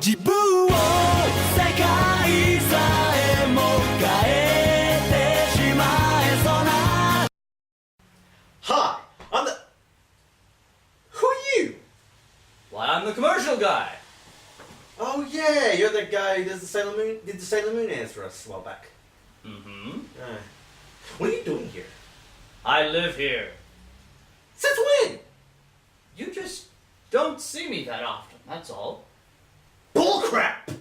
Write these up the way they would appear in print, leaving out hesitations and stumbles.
自分を世界さえも変えてしまえそうな Hi, I'm the... Who are you? Why, I'm the commercial guy. Oh yeah, you're the guy who does the Sailor Moon, did the Sailor Moon ads for us a while back. Mm-hmm. What are you doing here? I live here. Since when? You just don't see me that often, that's all. Bullcrap!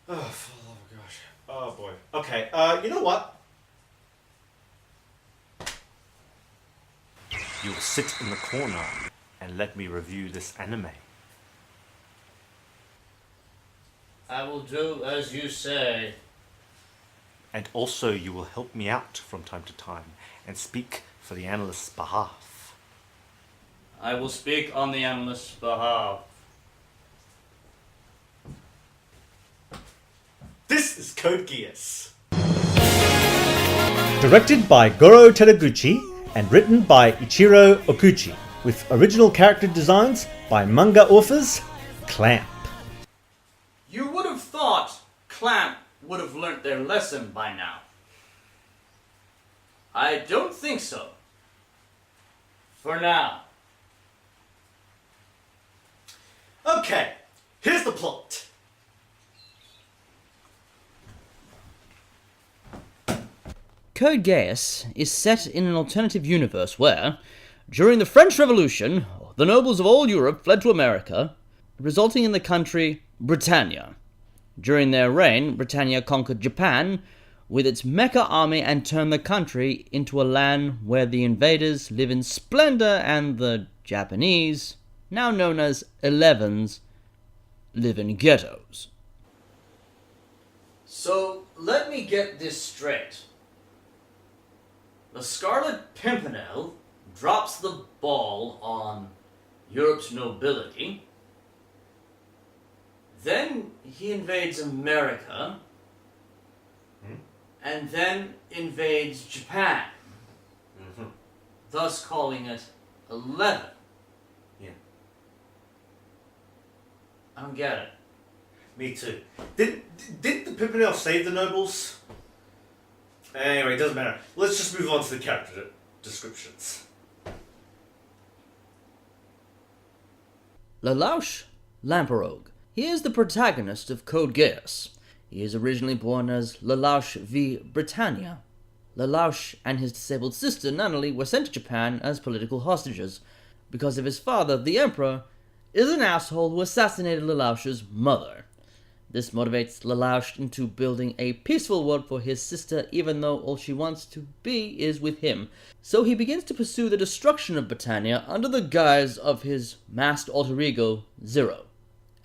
Oh, for the love of gosh. Oh boy. Okay, you know what? You will sit in the corner and let me review this anime. I will do as you say. And also you will help me out from time to time and speak for the analyst's behalf. I will speak on the analyst's behalf. This is Code Geass. Directed by Goro Teraguchi and written by Ichiro Okuchi, with original character designs by manga authors Clamp. You would have thought Clamp would have learnt their lesson by now. I don't think so. For now. Okay, here's the plot. Code Geass is set in an alternative universe where, during the French Revolution, the nobles of all Europe fled to America, resulting in the country Britannia. During their reign, Britannia conquered Japan with its mecha army and turned the country into a land where the invaders live in splendor and the Japanese, now known as 11s, live in ghettos. So, let me get this straight. The Scarlet Pimpernel drops the ball on Europe's nobility. Then he invades America. And then invades Japan. Thus calling it 11. Yeah. I don't get it. Me too. Did the Pimpernel save the nobles? Anyway, it doesn't matter. Let's just move on to the character descriptions. Lelouch Lamperogue. He is the protagonist of Code Geass. He is originally born as Lelouch v. Britannia. Lelouch and his disabled sister Nunnally were sent to Japan as political hostages because of his father, the Emperor, is an asshole who assassinated Lelouch's mother. This motivates Lelouch into building a peaceful world for his sister, even though all she wants to be is with him. So he begins to pursue the destruction of Britannia under the guise of his masked alter ego, Zero.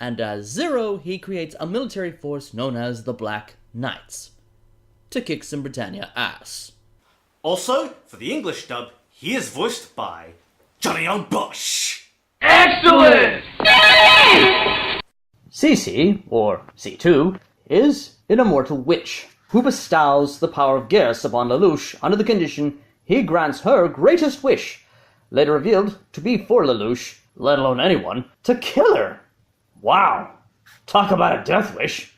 And as Zero, he creates a military force known as the Black Knights to kick some Britannia ass. Also, for the English dub, he is voiced by Johnny Young Bosch. Excellent! Cece, or C2, is an immortal witch who bestows the power of Geass upon Lelouch under the condition he grants her greatest wish, later revealed to be for Lelouch, let alone anyone, to kill her. Wow, talk about a death wish.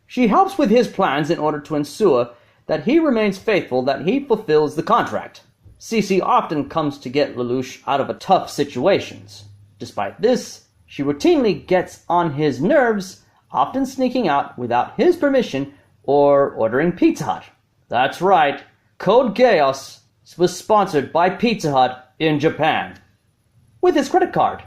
She helps with his plans in order to ensure that he remains faithful, that he fulfills the contract. Cece often comes to get Lelouch out of tough situations. Despite this, she routinely gets on his nerves, often sneaking out without his permission or ordering Pizza Hut. That's right, Code Geass was sponsored by Pizza Hut in Japan. With his credit card.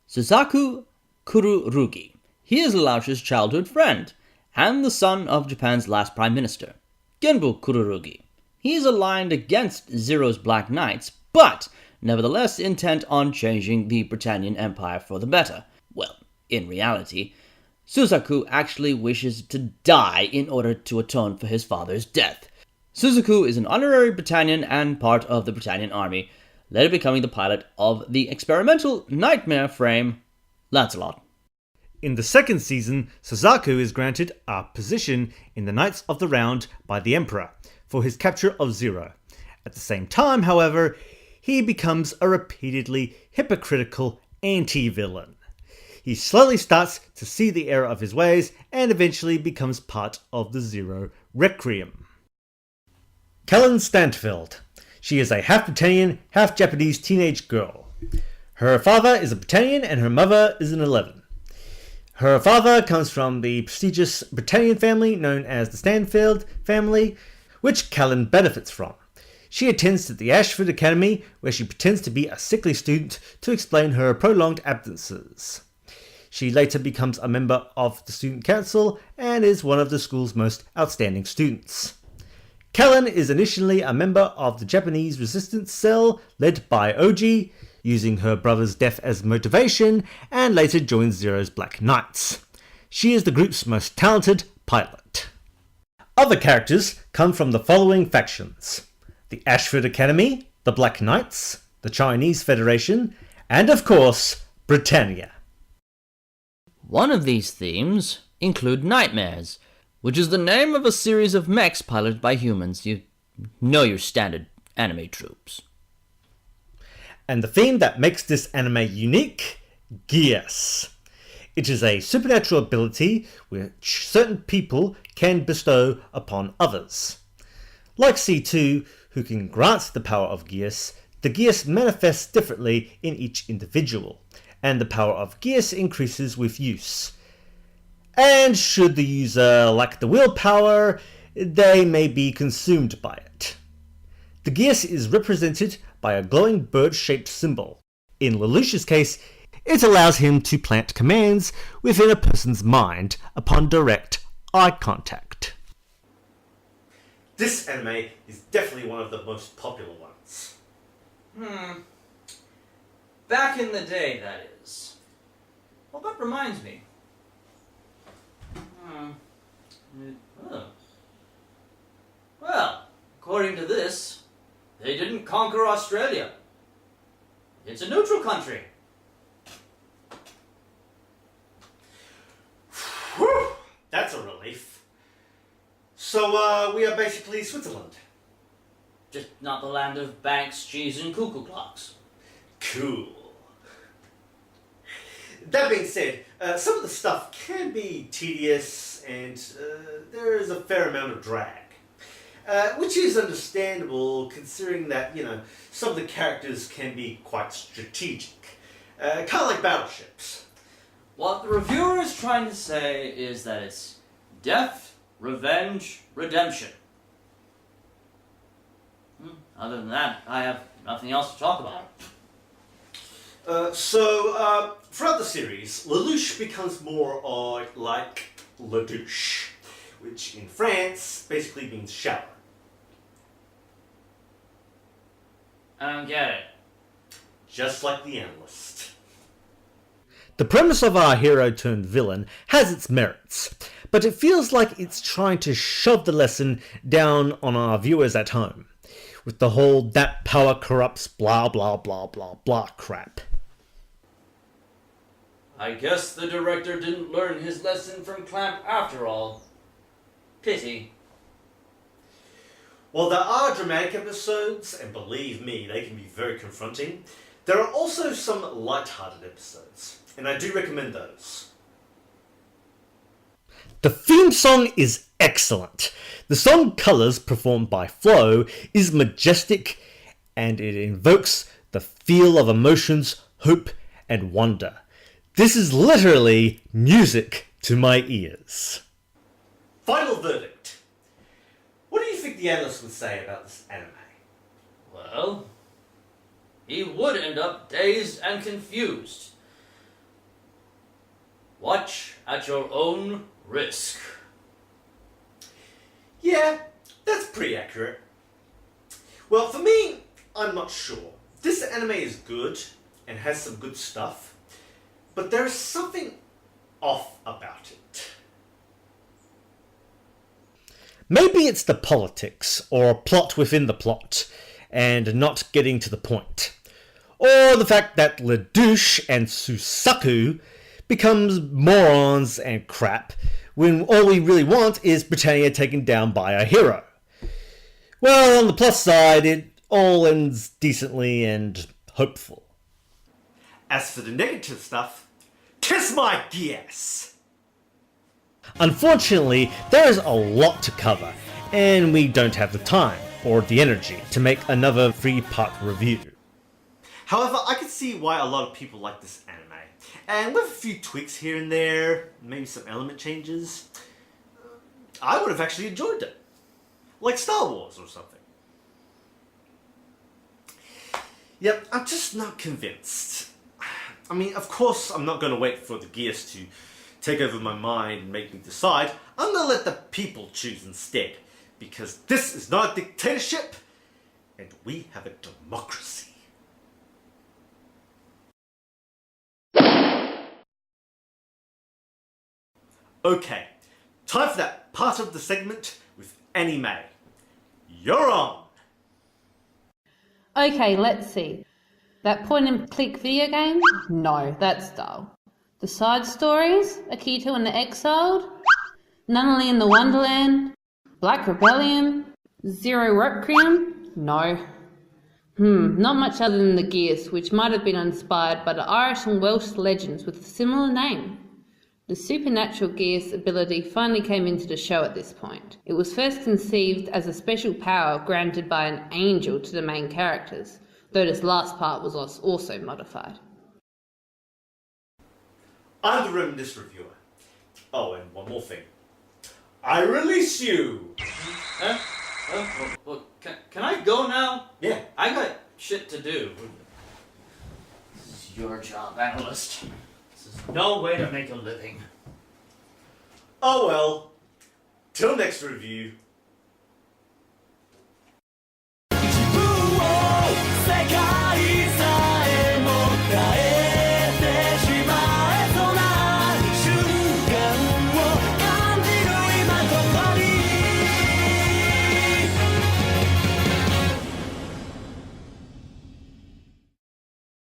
Suzaku Kururugi. He is Lelouch's childhood friend, and the son of Japan's last prime minister, Genbu Kururugi. He is aligned against Zero's Black Knights, but nevertheless intent on changing the Britannian Empire for the better. Well, in reality, Suzaku actually wishes to die in order to atone for his father's death. Suzaku is an honorary Britannian and part of the Britannian army, later becoming the pilot of the experimental nightmare frame Lancelot. In the second season, Suzaku is granted a position in the Knights of the Round by the Emperor for his capture of Zero. At the same time, however, he becomes a repeatedly hypocritical anti-villain. he slowly starts to see the error of his ways and eventually becomes part of the Zero Requiem. Kellen Stanfield. She is a half Britannian, half Japanese teenage girl. Her father is a Britannian and her mother is an 11. Her father comes from the prestigious Britannian family known as the Stanfield family, which Kellen benefits from. She attends to the Ashford Academy, where she pretends to be a sickly student to explain her prolonged absences. She later becomes a member of the student council and is one of the school's most outstanding students. Kellen is initially a member of the Japanese resistance cell led by Oji, using her brother's death as motivation, and later joins Zero's Black Knights. She is the group's most talented pilot. Other characters come from the following factions: the Ashford Academy, the Black Knights, the Chinese Federation, and of course, Britannia. One of these themes include nightmares, which is the name of a series of mechs piloted by humans. You know your standard anime tropes. And the theme that makes this anime unique, geass. It is a supernatural ability which certain people can bestow upon others. Like C2, who can grant the power of geass, the geass manifests differently in each individual, and the power of geass increases with use. And should the user lack the willpower, they may be consumed by it. The geass is represented by a glowing bird-shaped symbol. In Lelouch's case, it allows him to plant commands within a person's mind upon direct eye contact. This anime is definitely one of the most popular ones. Back in the day, that is. Well, that reminds me. Oh. Well, according to this, they didn't conquer Australia. It's a neutral country. Whew, that's a relief. So, we are basically Switzerland. Just not the land of banks, cheese, and cuckoo clocks. Cool. That being said, some of the stuff can be tedious and there is a fair amount of drag. Which is understandable considering that, some of the characters can be quite strategic. Kind of like battleships. What the reviewer is trying to say is that it's death, revenge, redemption. Other than that, I have nothing else to talk about. Throughout the series, Lelouch becomes more like La douche, which in France basically means shower. I don't get it. Just like the analyst. The premise of our hero turned villain has its merits, but it feels like it's trying to shove the lesson down on our viewers at home, with the whole that power corrupts blah blah blah blah blah crap. I guess the director didn't learn his lesson from Clamp after all. Pity. While there are dramatic episodes, and believe me, they can be very confronting, there are also some light-hearted episodes, and I do recommend those. The theme song is excellent. The song Colours, performed by Flo, is majestic, and it invokes the feel of emotions, hope, and wonder. This is literally music to my ears. Final verdict. What do you think the analyst would say about this anime? Well, he would end up dazed and confused. Watch at your own risk. Yeah, that's pretty accurate. Well, for me, I'm not sure. This anime is good and has some good stuff, but there is something off about it. Maybe it's the politics, or plot within the plot, and not getting to the point. Or the fact that Ledouche and Susaku becomes morons and crap, when all we really want is Britannia taken down by a hero. Well, on the plus side, it all ends decently and hopeful. As for the negative stuff, kiss Here's my geass. Unfortunately, there is a lot to cover, and we don't have the time or the energy to make another 3-part review. However, I can see why a lot of people like this anime. And with a few tweaks here and there, maybe some element changes, I would have actually enjoyed it. Like Star Wars or something. Yep, I'm just not convinced. I mean, of course I'm not going to wait for the geass to take over my mind and make me decide. I'm going to let the people choose instead. Because this is not a dictatorship, and we have a democracy. Okay, time for that part of the segment with anime. You're on! Okay, let's see. That point-and-click video game? No, that's dull. The side stories? Akito and the Exiled? Nunnally in the Wonderland? Black Rebellion? Zero Requiem? No. Not much other than the geass, which might have been inspired by the Irish and Welsh legends with a similar name. The supernatural geass ability finally came into the show at this point. It was first conceived as a special power granted by an angel to the main characters, though this last part was also modified. I'm the Reminisce Reviewer. Oh, and one more thing. I release you! Huh? Well, can I go now? Yeah. I got shit to do. This is your job, analyst. This is no way to make a living. Oh well. Till next review. 自分を世界